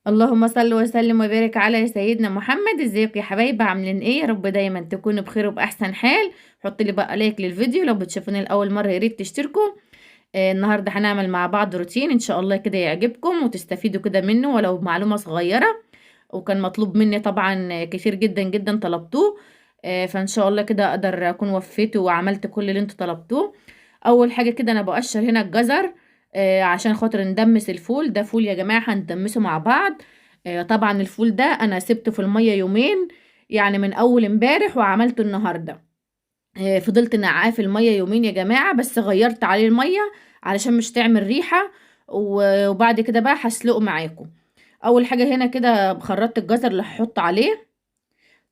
اللهم صل وسلم وبارك على سيدنا محمد. ازيكم يا حبايبي؟ عاملين ايه؟ يا رب دايما تكونوا بخير وباحسن حال. حط لي بقى لايك للفيديو، لو بتشوفوني لاول مره يا ريت تشتركوا. النهارده هنعمل مع بعض روتين ان شاء الله كده يعجبكم وتستفيدوا كده منه ولو معلومه صغيره. وكان مطلوب مني طبعا كتير جدا جدا طلبتوه. فان شاء الله كده اقدر اكون وفيته وعملت كل اللي انتوا طلبتوه. اول حاجه كده انا بقشر هنا الجزر عشان خاطر ندمس الفول ده. فول يا جماعه هندمسه مع بعض. طبعا الفول ده انا سبته في الميه يومين، يعني من اول امبارح وعملته النهارده. فضلت نقعاه في الميه يومين يا جماعه، بس غيرت عليه الميه علشان مش تعمل ريحه. وبعد كده بقى هسلقه معاكم. اول حاجه هنا كده خرطت الجزر اللي هحط عليه.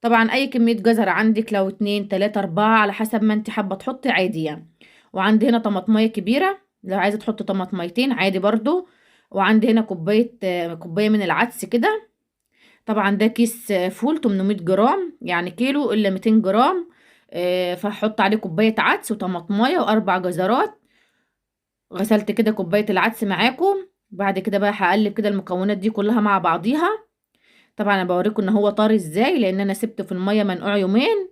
طبعا اي كميه جزر عندك، لو 2 3 4 على حسب ما انت حابه تحطي عادي يعني. وعندي هنا طماطميه كبيره، لو عايزه تحطي طماطميتين عادي برضو. وعندي هنا كوبايه من العدس كده. طبعا ده كيس فول 800 جرام، يعني كيلو الا 200 جرام. فهحط عليه كوبايه عدس وطماطمايه واربع جزرات. غسلت كده كوبايه العدس معاكم. بعد كده بقى هقلب كده المكونات دي كلها مع بعضيها. طبعا انا بوريكم ان هو طاري ازاي، لان انا سبته في الميه منقوع يومين.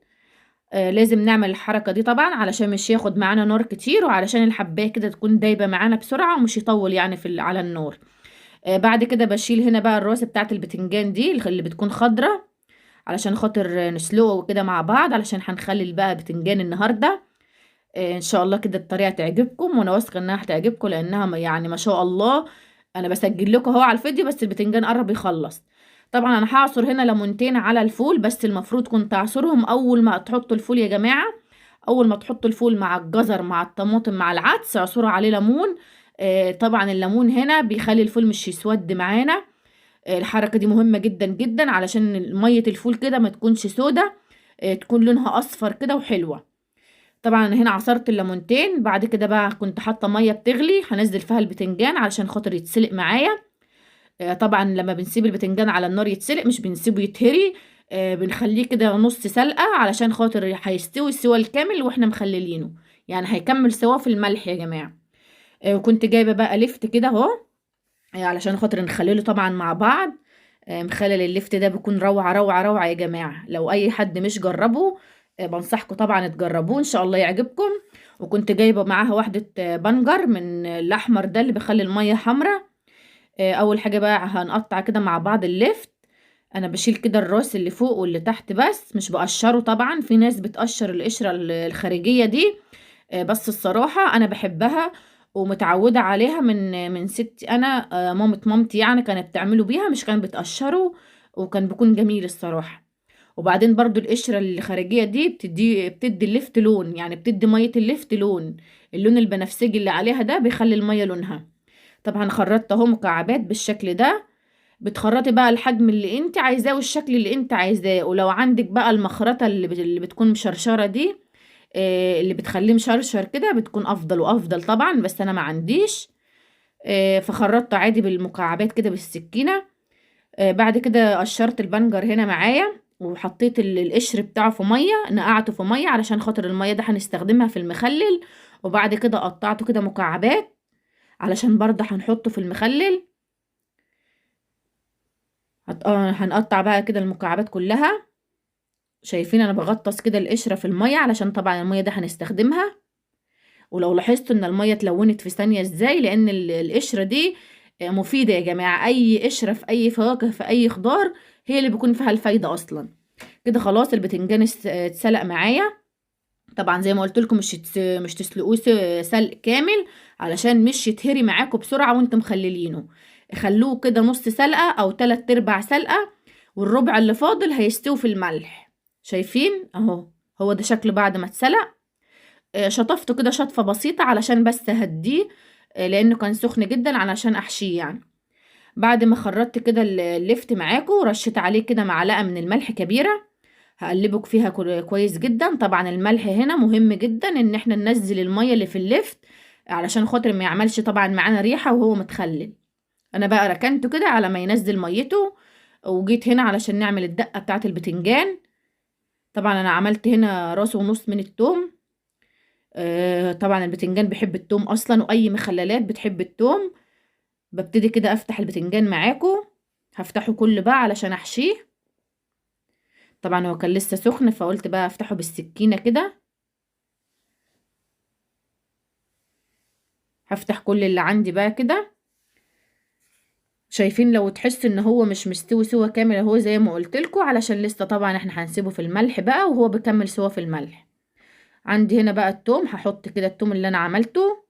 لازم نعمل الحركه دي طبعا علشان مش ياخد معانا نار كتير، وعلشان الحبايه كده تكون دايبه معانا بسرعه ومش يطول يعني على النار. بعد كده بشيل هنا بقى الراس بتاعت البتنجان دي اللي بتكون خضرة، علشان خاطر نسلقه كده مع بعض، علشان هنخلي بقى بتنجان النهارده. ان شاء الله كده الطريقه تعجبكم، وانا واثقه انها هتعجبكم لانها يعني ما شاء الله. انا بسجل لكم اهو على الفيديو، بس البتنجان قرب يخلص. طبعا انا هعصر هنا ليمونتين على الفول، بس المفروض كنت اعصرهم اول ما تحطوا الفول يا جماعه. اول ما تحطوا الفول مع الجزر مع الطماطم مع العدس اعصروا عليه ليمون. طبعا الليمون هنا بيخلي الفول مش يسود معانا. الحركه دي مهمه جدا جدا علشان ميه الفول كده ما تكونش سودة، تكون لونها اصفر كده وحلوه. طبعا هنا عصرت الليمونتين. بعد كده بقى كنت حاطه ميه بتغلي هنزل فيها البتنجان علشان خاطر يتسلق معايا. طبعا لما بنسيب البتنجان على النار يتسلق مش بنسيبه يتهري. بنخليه كده نص سلقه علشان خاطر هيستوي السوا الكامل واحنا مخللينه. يعني هيكمل سوا في الملح يا جماعه. وكنت جايبه بقى لفت كده اهو، علشان خاطر نخلله طبعا مع بعض. مخلل اللفت ده بيكون روعة روعة روعة يا جماعة. لو أي حد مش جربه بنصحكم طبعا تجربوه إن شاء الله يعجبكم. وكنت جايبة معاها واحدة بنجر من الأحمر ده اللي بيخلي المية حمرا. أول حاجة بقى هنقطع كده مع بعض اللفت. أنا بشيل كده الراس اللي فوق واللي تحت، بس مش بقشره. طبعا في ناس بتقشر القشرة الخارجية دي، بس الصراحة أنا بحبها ومتعودة عليها من ستي أنا. مامة مامتي يعني كانت بتعمله بيها، مش كانت بتقشره. وكان بيكون جميل الصراحة. وبعدين برضو القشرة الخارجية دي بتدي اللفت لون، يعني بتدي مية اللفت لون. اللون البنفسجي اللي عليها ده بيخلي المية لونها. طبعا خرطت اهو مكعبات بالشكل ده. بتخرطي بقى الحجم اللي انت عايزاه والشكل اللي انت عايزاه. ولو عندك بقى المخرطة اللي بتكون مشرشرة دي، اللي بتخليه مشرشر كده بتكون افضل وافضل طبعا، بس انا ما عنديش. فخرطت عادي بالمكعبات كده بالسكينة. بعد كده قشرت البنجر هنا معايا، وحطيت القشر بتاعه في مية، نقعته في مية علشان خاطر المية ده هنستخدمها في المخلل. وبعد كده قطعته كده مكعبات علشان برضه هنحطه في المخلل. هنقطع بقى كده المكعبات كلها. شايفين انا بغطس كده القشرة في المية علشان طبعا المية ده هنستخدمها. ولو لاحظتوا ان المية اتلونت في ثانية ازاي، لان القشرة دي مفيدة يا جماعة. اي قشرة في اي فواكه في اي خضار هي اللي بيكون فيها الفايدة اصلا. كده خلاص البتنجان اتسلق معايا. طبعا زي ما قلت لكم مش تسلقوه سلق كامل علشان مش يتهري معاكم بسرعة وانتم مخللينه. خلوه كده نص سلقة او 3/4 سلقة، والربع اللي فاضل هيستوي في الملح. شايفين اهو، هو ده شكله بعد ما اتسلق. شطفته كده شطفة بسيطة علشان بس اهديه، لانه كان سخن جدا علشان احشيه يعني. بعد ما خرطت كده اللفت معاكم، رشيت عليه كده معلقة من الملح كبيرة. هقلبك فيها كويس جدا. طبعا الملح هنا مهم جدا ان احنا ننزل المية اللي في اللفت علشان خاطر ما يعملش طبعا معانا ريحة وهو متخلل. انا بقى ركنته كده على ما ينزل ميته. وجيت هنا علشان نعمل الدقة بتاعة البتنجان. طبعا انا عملت هنا راس ونص من التوم. طبعا البتنجان بيحب التوم اصلا، واي مخللات بتحب التوم. ببتدي كده افتح البتنجان معاكم. هفتحه كله بقى علشان احشيه. طبعا هو كان لسه سخن فقلت بقى افتحه بالسكينة كده. هفتح كل اللي عندي بقى كده. شايفين لو تحس ان هو مش مستوي سوا كامل اهو زي ما قلت لكم، علشان لسه طبعا احنا هنسيبه في الملح بقى وهو بيكمل سوا في الملح. عندي هنا بقى التوم، هحط كده التوم اللي انا عملته.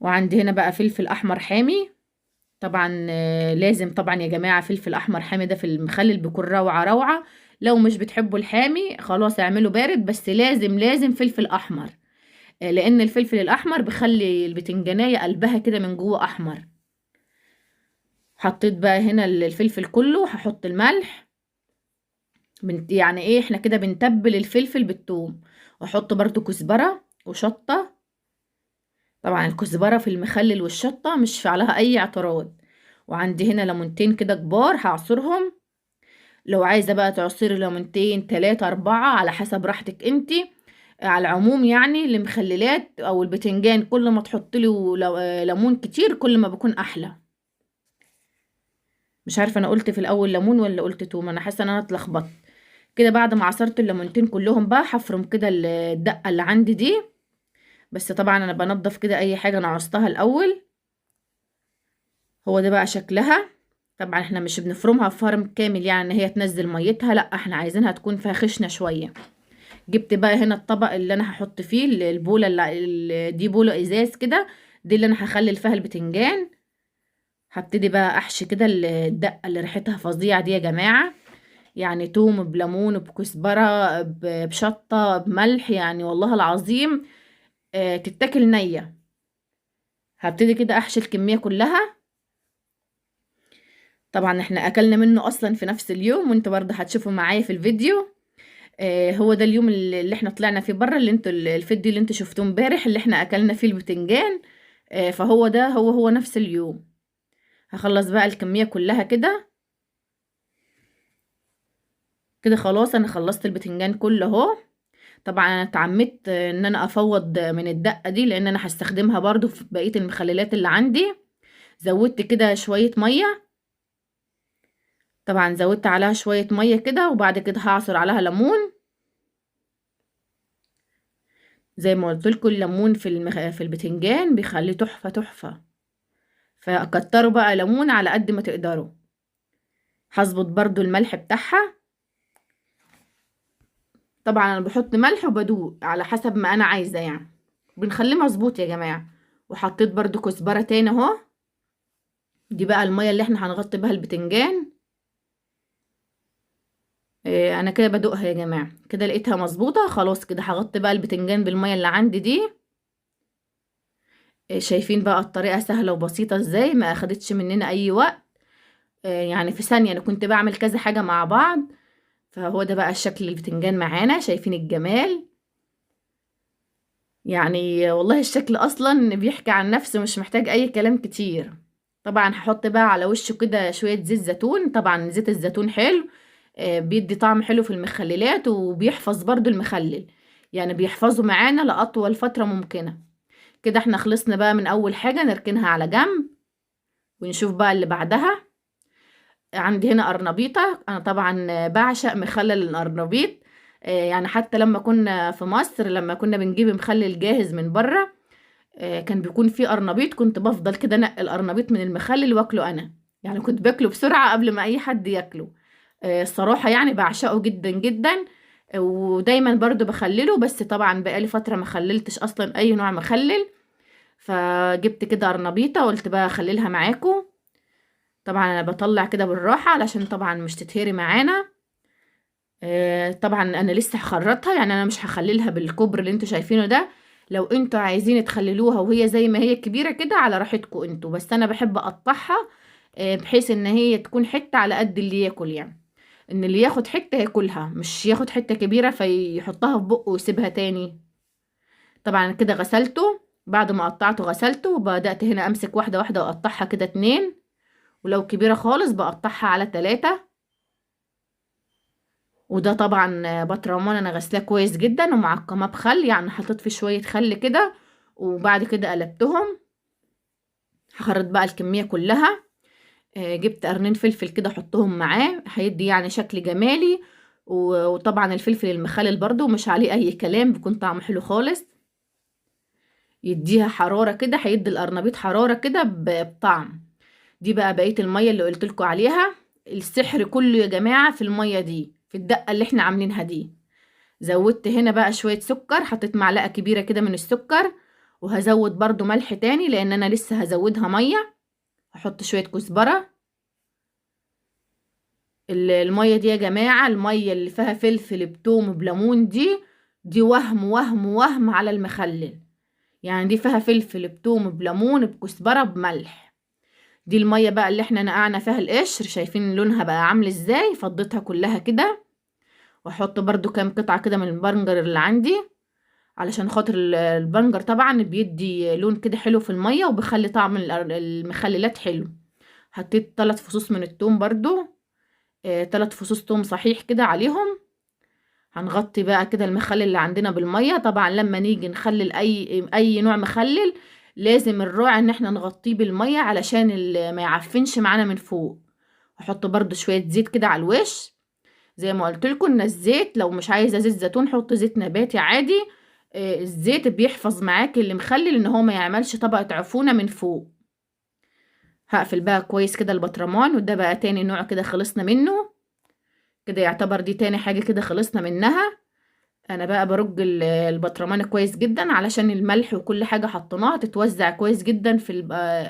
وعندي هنا بقى فلفل احمر حامي. طبعا لازم طبعا يا جماعة فلفل احمر حامي ده في المخلل بيكون روعة روعة. لو مش بتحبوا الحامي خلاص اعمله بارد، بس لازم لازم فلفل احمر. لان الفلفل الاحمر بيخلي البتنجانية قلبها كده من جوه احمر. حطيت بقى هنا الفلفل كله، هحط الملح. يعني ايه، احنا كده بنتبل الفلفل بالثوم. واحط برضو كزبرة وشطة. طبعا الكزبرة في المخلل والشطة مش عليها اي اعتراض. وعندي هنا ليمونتين كده كبار هعصرهم. لو عايزة بقى تعصري ليمونتين 3 4 على حسب راحتك انتي. على العموم يعني المخللات او البتنجان كل ما تحطي له ليمون كتير كل ما بيكون احلى. مش عارفة انا قلت في الاول ليمون ولا قلت توم، انا حاسة ان انا اتلخبطت. كده بعد ما عصرت الليمونتين كلهم بقى هفرم كده الدقة اللي عندي دي. بس طبعا انا بنضف كده اي حاجة انا عصتها الاول. هو ده بقى شكلها. طبعا احنا مش بنفرمها فرم كامل يعني ان هي تنزل ميتها، لا احنا عايزينها تكون فيها خشنة شوية. جبت بقى هنا الطبق اللي انا هحط فيه البولة دي بولة ازاز كده. دي اللي انا هخلل فيها البتنجان. هبتدي بقى احشي كده الدقة اللي ريحتها فظيعة دي يا جماعة. يعني توم بليمون بكزبرة بشطة بملح، يعني والله العظيم تتاكل نية. هبتدي كده احشي الكمية كلها. طبعا احنا اكلنا منه اصلا في نفس اليوم، وانتوا برضه هتشوفوا معايا في الفيديو. هو ده اليوم اللي احنا طلعنا فيه بره، اللي انتوا الفيديو اللي انتوا شفتوه امبارح اللي احنا اكلنا فيه البتنجان. فهو ده هو نفس اليوم. هخلص بقى الكمية كلها كده. كده خلاص انا خلصت البتنجان كله اهو. طبعا انا اتعمدت ان انا افوض من الدقة دي لان انا هستخدمها برضو في بقية المخللات اللي عندي. زودت كده شوية مية. طبعا زودت عليها شوية مية كده وبعد كده هعصر عليها ليمون. زي ما قلت لكم الليمون في البتنجان بيخليه تحفة تحفة. فكتروا بقى ليمون على قد ما تقدروا. هظبط برضو الملح بتاعها. طبعا انا بحط ملح وبدوق على حسب ما انا عايزة يعني. بنخليه مظبوط يا جماعة. وحطيت برضو كزبرة تاني اهو. دي بقى المية اللي احنا هنغطي بها البتنجان. انا كده بدوقها يا جماعة كده لقيتها مظبوطة خلاص، كده هغطي بقى البتنجان بالمية اللي عندي دي. شايفين بقى الطريقة سهلة وبسيطة ازاي، ما اخدتش مننا اي وقت. يعني في ثانية انا كنت بعمل كذا حاجة مع بعض. فهو ده بقى الشكل البتنجان معانا، شايفين الجمال. يعني والله الشكل اصلا بيحكي عن نفسه مش محتاج اي كلام كتير. طبعا هحط بقى على وشه كده شوية زيت زيتون، طبعا زيت الزيتون حلو. بيدي طعم حلو في المخللات وبيحفظ برضو المخلل. يعني بيحفظه معانا لأطول فترة ممكنة. كده احنا خلصنا بقى من اول حاجة نركنها على جنب. ونشوف بقى اللي بعدها. عندي هنا قرنبيطة، انا طبعا بعشق مخلل القرنبيط. يعني حتى لما كنا في مصر لما كنا بنجيب مخلل جاهز من بره. كان بيكون فيه قرنبيط، كنت بفضل كده انقي القرنبيط من المخلل واكله انا. يعني كنت باكله بسرعة قبل ما اي حد ياكله. الصراحة يعني بعشقه جدا جدا. ودايما برضو بخلله، بس طبعا بقالي فترة ما خللتش اصلا اي نوع مخلل. فجبت كده قرنبيطة قلت بقى اخللها معاكم. طبعا انا بطلع كده بالراحة علشان طبعا مش تتهري معانا. طبعا انا لسه هخرطها، يعني انا مش هخللها بالكبر اللي انتوا شايفينه ده. لو انتوا عايزين تخللوها وهي زي ما هي كبيرة كده على راحتكم انتوا، بس انا بحب اقطعها. بحيث ان هي تكون حتة على قد اللي ياكل يعني. ان اللي ياخد حتة ياكلها، مش ياخد حتة كبيرة فيحطها في بقه ويسيبها تاني. طبعا كده غسلته. بعد ما قطعته غسلته وبدأت هنا امسك واحدة واحدة واقطعها كده 2. ولو كبيرة خالص بقطعها على 3. وده طبعا بطرمان انا غسلاه كويس جدا ومعقماه بخل، يعني حطيت فيه شوية خل كده. وبعد كده قلبتهم. هخرط بقى الكمية كلها. جبت قرنين فلفل كده احطهم معاه، هيدي يعني شكل جمالي. وطبعا الفلفل المخلل برضو مش عليه اي كلام، بيكون طعمه حلو خالص، يديها حرارة كده، هيدي القرنبيط حرارة كده بطعم. دي بقى بقية المية اللي قلتلكوا عليها. السحر كله يا جماعة في المية دي، في الدقة اللي احنا عاملينها دي. زودت هنا بقى شوية سكر، حطيت معلقة كبيرة كده من السكر، وهزود برضو ملح تاني لان انا لسه هزودها مية. هحط شوية كزبرة. المية دي يا جماعة، المية اللي فيها فلفل بتوم بليمون دي وهم وهم وهم على المخلل. يعني دي فيها فلفل بتوم بليمون بكزبرة بملح. دي المية بقى اللي احنا نقعنا فيها القشر، شايفين لونها بقى عامل ازاي؟ فضيتها كلها كده. واحط برضو كام قطعة كده من البنجر اللي عندي، علشان خاطر البنجر طبعا بيدي لون كده حلو في المية، وبيخلي طعم المخللات حلو. حطيت 3 فصوص من التوم برضو، 3 فصوص توم صحيح كده عليهم. هنغطي بقى كده المخلل اللي عندنا بالمية. طبعا لما نيجي نخلل اي نوع مخلل، لازم الراعي ان احنا نغطيه بالمية علشان ما يعفنش معانا من فوق. هحط برضو شوية زيت كده على الوش. زي ما قلت لكم ان الزيت، لو مش عايزة زيت زيتون حط زيت نباتي عادي. الزيت بيحفظ معاك اللي مخلل ان هو ما يعملش طبقة عفونة من فوق. هقفل بقى كويس كده البطرمان، وده بقى تاني نوع كده خلصنا منه. كده يعتبر دي تاني حاجة كده خلصنا منها. انا بقى برج البطرمان كويس جدا علشان الملح وكل حاجة حطيناها تتوزع كويس جدا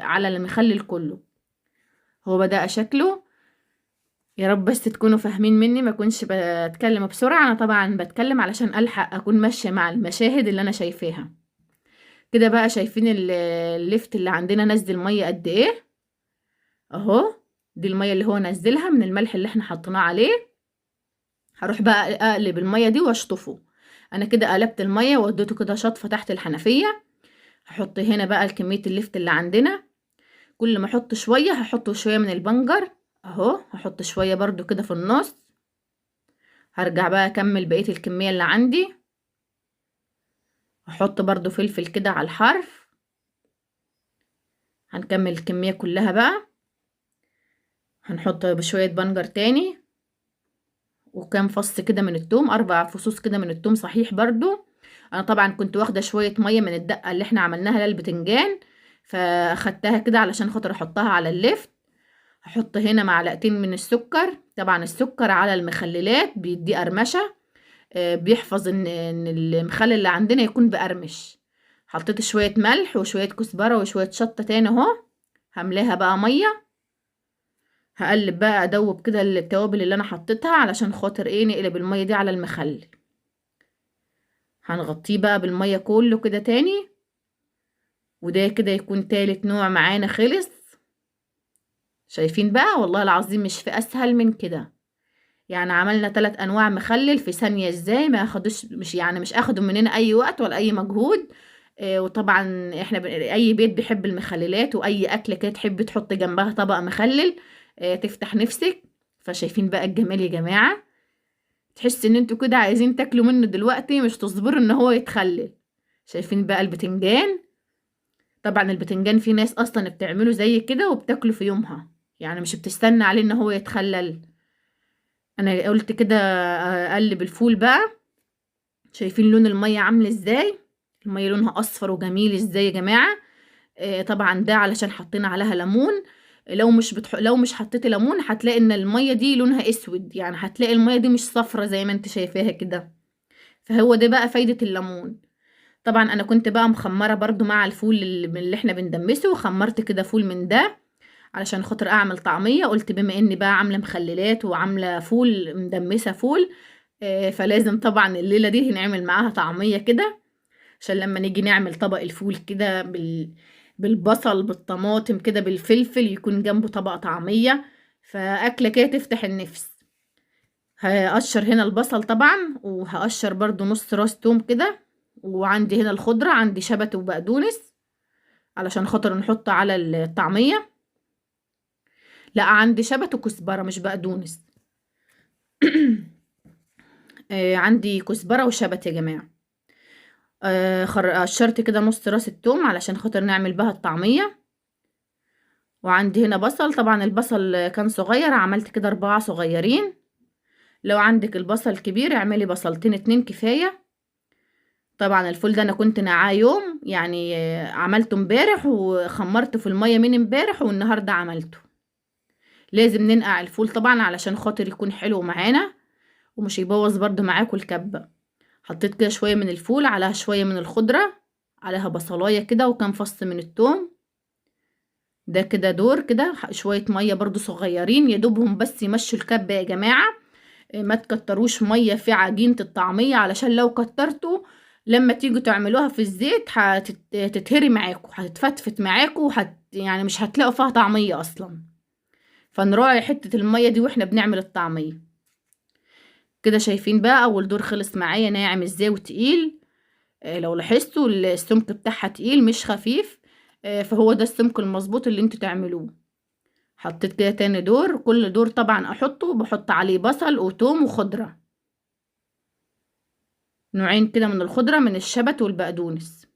على المخلل كله. هو بدأ شكله. يا رب بس تكونوا فاهمين مني، ما كنش بتكلم بسرعة. انا طبعا بتكلم علشان الحق اكون ماشية مع المشاهد اللي انا شايفاها. كده بقى شايفين الليفت اللي عندنا نزل مية قد ايه اهو. دي المية اللي هو نزلها من الملح اللي احنا حطيناه عليه. هروح بقى اقلب المية دي واشطفه. انا كده قلبت المية ووديته كده شطفة تحت الحنفية. هحط هنا بقى كمية اللفت اللي عندنا. كل ما احط شوية هحط شوية من البنجر اهو. هحط شوية برضو كده في النص. هرجع بقى اكمل بقية الكمية اللي عندي. هحط برضو فلفل كده على الحرف. هنكمل الكمية كلها بقى. هنحط بشوية بنجر تاني، وكام فص كده من التوم، 4 فصوص كده من التوم صحيح برضو. انا طبعا كنت واخده شويه ميه من الدقه اللي احنا عملناها للبتنجان، فاخدتها كده علشان خاطر احطها على اللفت. هحط هنا معلقتين من السكر. طبعا السكر على المخللات بيدي قرمشه، بيحفظ ان المخلل اللي عندنا يكون بقرمش. حطيت شويه ملح وشويه كزبره وشويه شطه تاني اهو. هملاها بقى ميه. هقلب بقى ادوب كده التوابل اللي انا حطيتها علشان خاطر ايه نقلب الميه دي على المخلل. هنغطيه بقى بالميه كله كده تاني. وده كده يكون تالت نوع معانا خلص. شايفين بقى؟ والله العظيم مش في اسهل من كده. يعني عملنا 3 انواع مخلل في ثانيه ازاي، ما اخدوش مش اخدوا مننا اي وقت ولا اي مجهود. وطبعا احنا اي بيت بيحب المخللات، واي اكله كده تحب تحط جنبها طبق مخلل تفتح نفسك. فشايفين بقى الجمال يا جماعه؟ تحس ان انتوا كده عايزين تاكلوا منه دلوقتي، مش تصبروا ان هو يتخلل. شايفين بقى البتنجان؟ طبعا البتنجان في ناس اصلا بتعمله زي كده وبتاكله في يومها، يعني مش بتستنى عليه ان هو يتخلل. انا قلت كده اقلب الفول بقى. شايفين لون المية عامل ازاي؟ المية لونها اصفر وجميل ازاي يا جماعة؟ طبعا ده علشان حطينا عليها ليمون. لو مش حطيتي ليمون هتلاقي ان المية دي لونها اسود، يعني هتلاقي المية دي مش صفرة زي ما انت شايفاها كده. فهو ده بقى فايدة الليمون. طبعا انا كنت بقى مخمرة برضو مع الفول اللي احنا بندمسه، وخمرت كده فول من ده علشان خاطر اعمل طعمية. قلت بما اني بقى عاملة مخللات وعاملة فول مدمسة فول، فلازم طبعا الليلة دي هنعمل معاها طعمية كده، عشان لما نيجي نعمل طبق الفول كده بالبصل بالطماطم كده بالفلفل، يكون جنبه طبق طعمية. فأكلة كده تفتح النفس. هقشر هنا البصل طبعا، وهقشر برضو نص راس توم كده. وعندي هنا الخضرة، عندي شبت وبقدونس علشان خاطر نحط على الطعمية. لا، عندي شبت وكزبرة مش بقدونس. عندي كزبرة وشبت يا جماعة. قشرت كده نص راس التوم علشان خاطر نعمل بها الطعمية. وعندي هنا بصل، طبعا البصل كان صغير عملت كده 4 صغيرين. لو عندك البصل كبير اعملي بصلتين 2 كفاية. طبعا الفول ده انا كنت نقعاه يوم، يعني عملته امبارح وخمرته في المية من امبارح والنهاردة عملته. لازم ننقع الفول طبعا علشان خاطر يكون حلو معانا ومش يبوظ برضو معاكم الكبة. حطيت كده شوية من الفول عليها شوية من الخضرة، عليها بصلاية كده وكام فص من الثوم. ده كده دور كده شوية مية برضو صغيرين يدوبهم بس يمشوا الكبة يا جماعة. ما تكتروش مية في عجينة الطعمية، علشان لو كترتوا لما تيجوا تعملوها في الزيت هتتهري معاكم، هتتفتفت معاكم، يعني مش هتلاقوا فيها طعمية اصلا. فنراعي حتة المية دي واحنا بنعمل الطعمية. كده شايفين بقى اول دور خلص معايا ناعم ازاي وتقيل. لو لاحظتوا السمك بتاعها تقيل مش خفيف. فهو ده السمك المظبوط اللي انتوا تعملوه. حطيت كده تاني دور، كل دور طبعا بحط عليه بصل وتوم وخضرة، نوعين كده من الخضرة، من الشبت والبقدونس،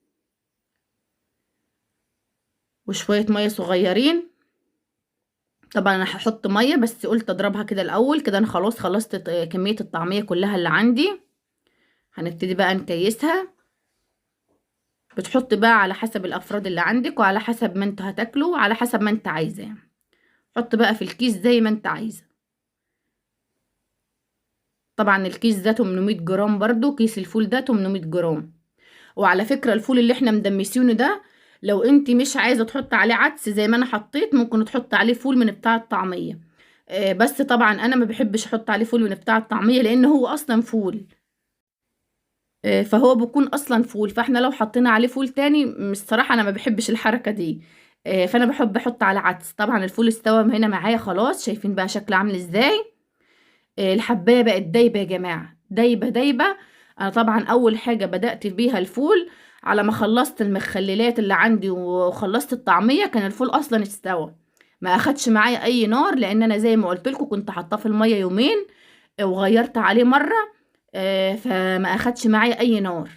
وشوية مية صغيرين. طبعا انا هحط مية بس قلت اضربها كده الاول، كده انا خلاص خلصت كمية الطعمية كلها اللي عندي. هنبتدي بقى نكيسها. بتحط بقى على حسب الافراد اللي عندك وعلى حسب ما انتوا هتاكلوا وعلى حسب ما انت عايزة يعني. حط بقى في الكيس زي ما انت عايزة. طبعا الكيس ده 800 جرام، برضو كيس الفول ده 800 جرام. وعلى فكرة الفول اللي احنا مدمسينه ده لو انت مش عايزة تحط عليه عدس زي ما انا حطيت ممكن تحط عليه فول من بتاع الطعمية. بس طبعا انا ما بحبش احط عليه فول من بتاع الطعمية لان هو اصلا فول. فهو بيكون اصلا فول، فاحنا لو حطينا عليه فول تاني الصراحة انا ما بحبش الحركة دي. فانا بحب احط على عدس. طبعا الفول استوى هنا معايا خلاص، شايفين بقى شكله عامل ازاي. الحباية بقت دايبة يا جماعة، دايبة دايبة. انا طبعا اول حاجة بدأت بيها الفول على ما خلصت المخللات اللي عندي وخلصت الطعمية كان الفول اصلا استوى. ما اخدش معايا اي نار لان انا زي ما قلت لكم كنت حاطاه في المية يومين وغيرت عليه مرة. فما اخدش معايا اي نار.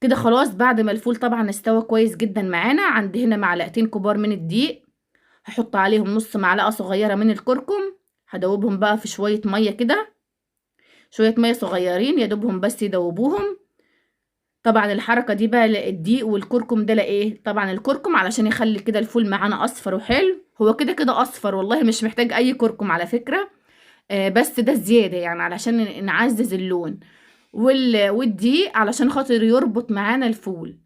كده خلاص بعد ما الفول طبعا استوى كويس جدا معانا، عندي هنا معلقتين كبار من الدقيق. هحط عليهم نص معلقة صغيرة من الكركم. هدوبهم بقى في شوية مية كده، شوية مية صغيرين يدوبهم بس يدوبوهم. طبعا الحركة دي بقى الدقيق والكركم ده لإيه؟ طبعا الكركم علشان يخلي كده الفول معانا اصفر وحلو. هو كده كده اصفر والله مش محتاج اي كركم على فكرة. بس ده زيادة يعني علشان نعزز اللون. والدقيق علشان خاطر يربط معانا الفول،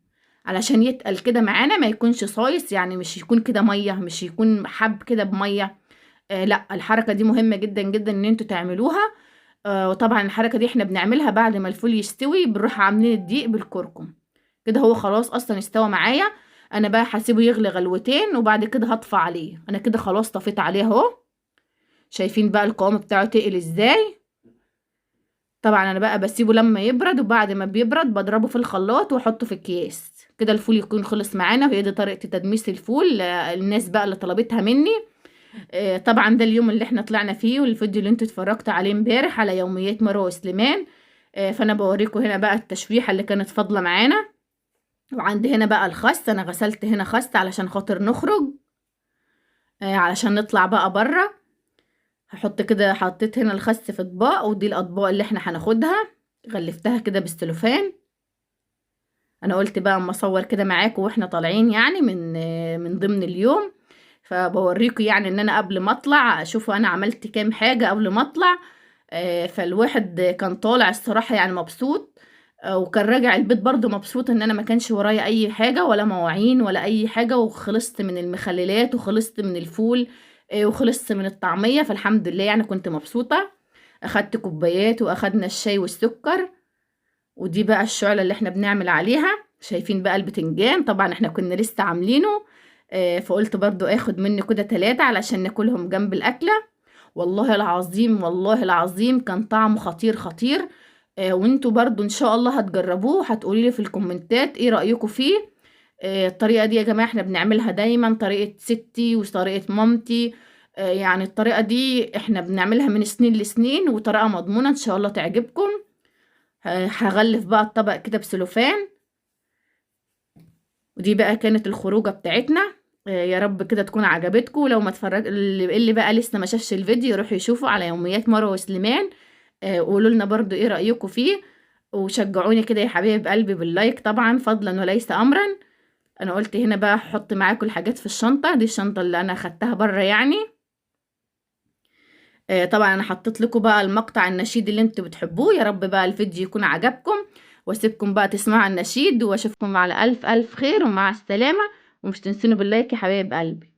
علشان يتقل كده معانا ما يكونش صايص، يعني مش يكون كده مية، مش يكون حب كده بمية. لا الحركة دي مهمة جدا جدا ان انتوا تعملوها. وطبعا الحركة دي احنا بنعملها بعد ما الفول يستوي بنروح عاملين الدقيق بالكركم. كده هو خلاص اصلا استوى معايا. انا بقى هسيبه يغلي غلوتين وبعد كده هطفى عليه. انا كده خلاص طفيت عليه اهو. شايفين بقى القوام بتاعه تقل ازاي. طبعا انا بقى بسيبه لما يبرد وبعد ما بيبرد بضربه في الخلاط واحطه في اكياس. كده الفول يكون خلص معانا، وهي دي طريقة تدميس الفول الناس بقى اللي طلبتها مني. طبعا ده اليوم اللي احنا طلعنا فيه والفيديو اللي انتوا اتفرجت عليه امبارح على يوميات مروة وسليمان. فانا بوريكم هنا بقى التشويحة اللي كانت فاضلة معانا. وعندي هنا بقى الخس، انا غسلت هنا خس علشان خاطر نخرج. علشان نطلع بقى بره. هحط كده، حطيت هنا الخس في اطباق ودي الاطباق اللي احنا هناخدها. غلفتها كده بالسلوفان. انا قلت بقى اما اصور كده معاكم واحنا طالعين يعني من ضمن اليوم. فبوريكم يعني ان انا قبل ما اطلع اشوفوا انا عملت كام حاجة قبل ما اطلع. فالواحد كان طالع الصراحة يعني مبسوط. وكان راجع البيت برضو مبسوط ان انا ما كانش ورايا اي حاجة ولا مواعين ولا اي حاجة، وخلصت من المخللات وخلصت من الفول. وخلصت من الطعمية، فالحمد لله يعني كنت مبسوطة. اخدت كوبايات واخدنا الشاي والسكر. ودي بقى الشعلة اللي احنا بنعمل عليها. شايفين بقى البتنجان طبعا احنا كنا لسه عاملينه. فقلت برضو اخد منه كده 3 علشان ناكلهم جنب الاكلة. والله العظيم والله العظيم كان طعمه خطير خطير. وانتوا برضو ان شاء الله هتجربوه، هتقولي لي في الكومنتات ايه رأيكم فيه. الطريقة دي يا جماعة احنا بنعملها دايما، طريقة ستي وطريقة مامتي. يعني الطريقة دي احنا بنعملها من سنين لسنين وطريقة مضمونة ان شاء الله تعجبكم. هغلف بقى الطبق كده بسلوفان. ودي بقى كانت الخروجة بتاعتنا. يا رب كده تكون عجبتكم. لو ما اتفرج اللي بقى لسه ما شافش الفيديو يروح يشوفه على يوميات مروة وسليمان. قولوا لنا برضو ايه رأيكم فيه، وشجعوني كده يا حبايب قلبي باللايك طبعا فضلا وليس امرا. انا قلت هنا بقى احط معاكم الحاجات في الشنطة دي، الشنطة اللي انا خدتها بره يعني. طبعا انا حطيت لكم بقى المقطع النشيد اللي انتوا بتحبوه. يا رب بقى الفيديو يكون عجبكم، واسيبكم بقى تسمعوا النشيد، واشوفكم على الف الف خير ومع السلامة. ومش تنسوني باللايك يا حبايب قلبي.